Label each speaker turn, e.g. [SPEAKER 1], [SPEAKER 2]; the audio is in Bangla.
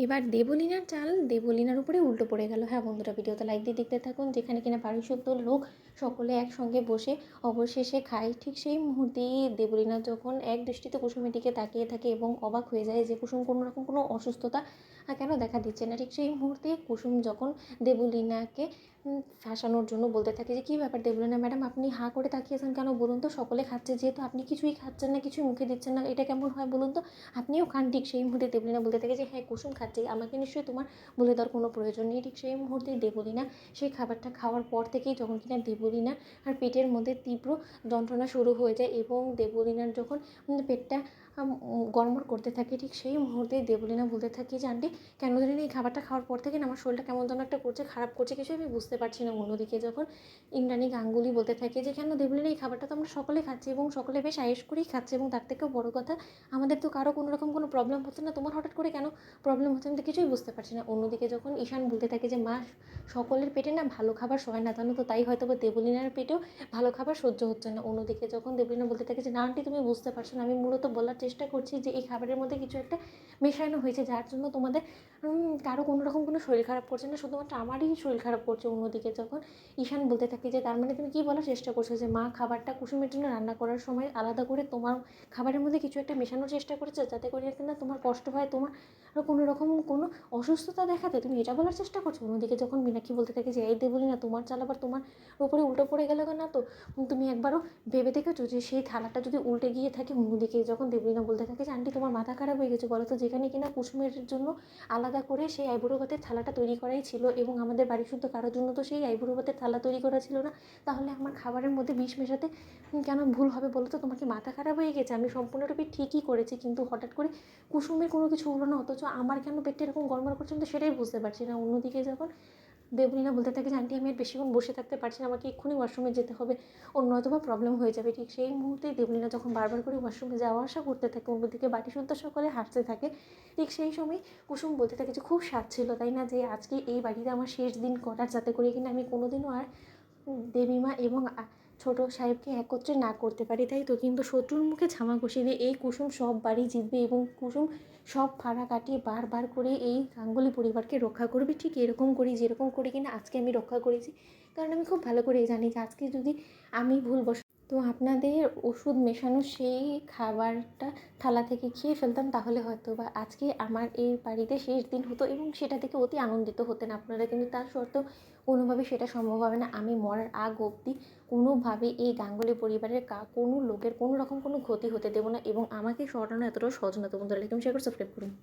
[SPEAKER 1] এবার দেবলীনার চাল দেবলীনার উপরে উল্টো পড়ে গেল। হ্যাঁ বন্ধুরা, ভিডিওতে লাইক দিয়ে দেখতে থাকুন। যেখানে কিনা বাড়িসুদ্ধ লোক সকলে একসঙ্গে বসে অবশেষে খায়, ঠিক সেই মুহূর্তেই দেবলীনা যখন এক দৃষ্টিতে কুসুমের দিকে তাকিয়ে থাকে এবং অবাক হয়ে যায় যে কুসুম কোনো রকম কোনো অসুস্থতা কেন দেখা দিচ্ছে না। ঠিক সেই মুহূর্তে কুসুম যখন দেবলীনাকে ফাঁসানোর জন্য বলতে থাকে যে, কী ব্যাপার দেবলীনা ম্যাডাম, আপনি হাঁ করে তাকিয়েছেন কেন বলুন তো? সকলে খাচ্ছে যেহেতু আপনি কিছুই খাচ্ছেন না, কিছুই মুখে দিচ্ছেন না, এটা কেমন হয় বলুন তো? আপনিও খান। ঠিক সেই মুহূর্তে দেবলীনা বলতে থাকে যে, হ্যাঁ কুসুম খাচ্ছে, আমাকে নিশ্চয়ই তোমার বলে দেওয়ার কোনো প্রয়োজন নেই। ঠিক সেই মুহূর্তে দেবলীনা সেই খাবারটা খাওয়ার পর থেকেই যখন কিনা দেবলীনা আর পেটের মধ্যে তীব্র যন্ত্রণা শুরু হয়ে যায় এবং দেবলীনার যখন পেটটা গড়মড় করতে থাকে, ঠিক সেই মুহূর্তেই দেবলীনা বলতে থাকে যে, আন্টি কেন জানি না এই খাবারটা খাওয়ার পর থেকে না আমার শরীরটা কেমন যেন একটা করছে, খারাপ করছে, কিছু আমি বুঝতে পারছি না। অন্যদিকে যখন ইন্দ্রাণী গাঙ্গুলি বলতে থাকে যে, কেন দেবলীনা এই খাবারটা তো আমরা সকলে খাচ্ছি এবং সকলে বেশ আয়েশ করেই খাচ্ছে এবং তার থেকেও বড় কথা আমাদের তো কারো কোনো রকম কোনো প্রবলেম হচ্ছে না, তোমার হঠাৎ করে কেন প্রবলেম হচ্ছে আমি তো কিছুই বুঝতে পারছি না। অন্যদিকে যখন ঈশান বলতে থাকে যে, মা সকলের পেটে না ভালো খাবার সয় না, জানো তো, তাই হয়তো বা দেবলীনার পেটেও ভালো খাবার সহ্য হচ্ছে না। অন্যদিকে যখন দেবলীনা বলতে থাকে যে, না আন্টি তুমি বুঝতে পারছো না, আমি মূলত বলার চেষ্টা করছি যে এই খাবারের মধ্যে কিছু একটা মেশানো হয়েছে যার জন্য তোমাদের কারো কোনো রকম কোনো শরীর খারাপ করছে না, শুধুমাত্র আমারই শরীর খারাপ করছে। অন্যদিকে যখন ঈশান বলতে থাকে যে, তার মানে তুমি কী বলার চেষ্টা করছো যে মা খাবারটা কুসুমের জন্য রান্না করার সময় আলাদা করে তোমার খাবারের মধ্যে কিছু একটা মেশানোর চেষ্টা করেছে যাতে করে কিনা তোমার কষ্ট হয়, তোমার কোনো রকম কোনো অসুস্থতা দেখাতে তুমি এটা বলার চেষ্টা করছো। অন্যদিকে যখন মীনাক্ষী বলতে থাকে যে, এই দেবলীনা তোমার চাল আবার তোমার উপরে উল্টো পড়ে গেল না তো? তুমি একবারও ভেবে দেখেছো যে সেই থালাটা যদি উল্টে গিয়ে থাকে? অন্যদিকে যখন দেবলীনা বলতে থাকে যে, আন্টি তোমার মাথা খারাপ হয়ে গেছে বলো তো, যেখানে কিনা কুসুমের জন্য আলাদা করে সেই আইবুড়ো ভাতের থালাটা তৈরি করাই ছিল এবং আমাদের বাড়ি শুদ্ধ কারোর জন্য তো সেই আইবুড়ো ভাতের থালা তৈরি করা ছিল না, তাহলে আমার খাবারের মধ্যে বিষ মেশাতে কেন ভুল হবে বলো তো? তোমার কি মাথা খারাপ হয়ে গেছে? আমি সম্পূর্ণরূপে ঠিকই করেছি, কিন্তু হঠাৎ করে কুসুমের কোনো কিছু হলো না, অথচ আমার কেন পেটটা এরকম গড়মড় করছে আমি তো সেটাই বুঝতে পারছি না। অন্যদিকে যখন দেবলীনা বলতে থাকে যে, আন্টি আমি আর বেশিক্ষণ বসে থাকতে পারছি না, আমাকে এক্ষুনি ওয়াশরুমে যেতে হবে, অন্য হয়তো বা প্রবলেম হয়ে যাবে। ঠিক সেই মুহূর্তেই দেবলীনা যখন বারবার করে ওয়াশরুমে যাওয়া আসা করতে থাকে, অন্যদিকে বাড়ি শুদ্ধ সকলে হাসতে থাকে। ঠিক সেই সময় কুসুম বলতে থাকে যে, খুব স্বাদ ছিল তাই না, যে আজকে এই বাড়িতে আমার শেষ দিন করার, যাতে করে কিনা আমি কোনোদিনও আর দেবীমা এবং ছোটো সাহেবকে একত্রে না করতে পারি, তাই তো? কিন্তু শত্রুর মুখে ঝামা ঘষিয়ে দিয়ে এই কুসুম সব বাড়ি জিতবে এবং কুসুম সব ফাঁড়া কাটিয়ে বারবার করে এই গাঙ্গুলি পরিবারকে রক্ষা করবে, ঠিক এরকম করি যেরকম করে কিনা আজকে আমি রক্ষা করেছি। কারণ আমি খুব ভালো করেই জানি যে আজকে যদি আমি ভুলবশত তো আপনাদের ওষুধ মেশানো সেই খাবারটা থালা থেকে খেয়ে ফেলতাম, তাহলে হয়তো বা আজকে আমার এই বাড়িতে শেষ দিন হতো এবং সেটা থেকে অতি আনন্দিত হতেন আপনারা, কিন্তু তার সত্ত্বেও কোনোভাবে সেটা সম্ভব হবে না। আমি মরার আগ অবধি কোনোভাবে এই গাঙ্গুলি পরিবারের কোনো লোকের কোনো রকম কোনো ক্ষতি হতে দেবো না এবং আমাকে সরানো এতটাও সহজ না। তো বন্ধুরা, লাইক এবং শেয়ার করে সাবস্ক্রাইব করুন।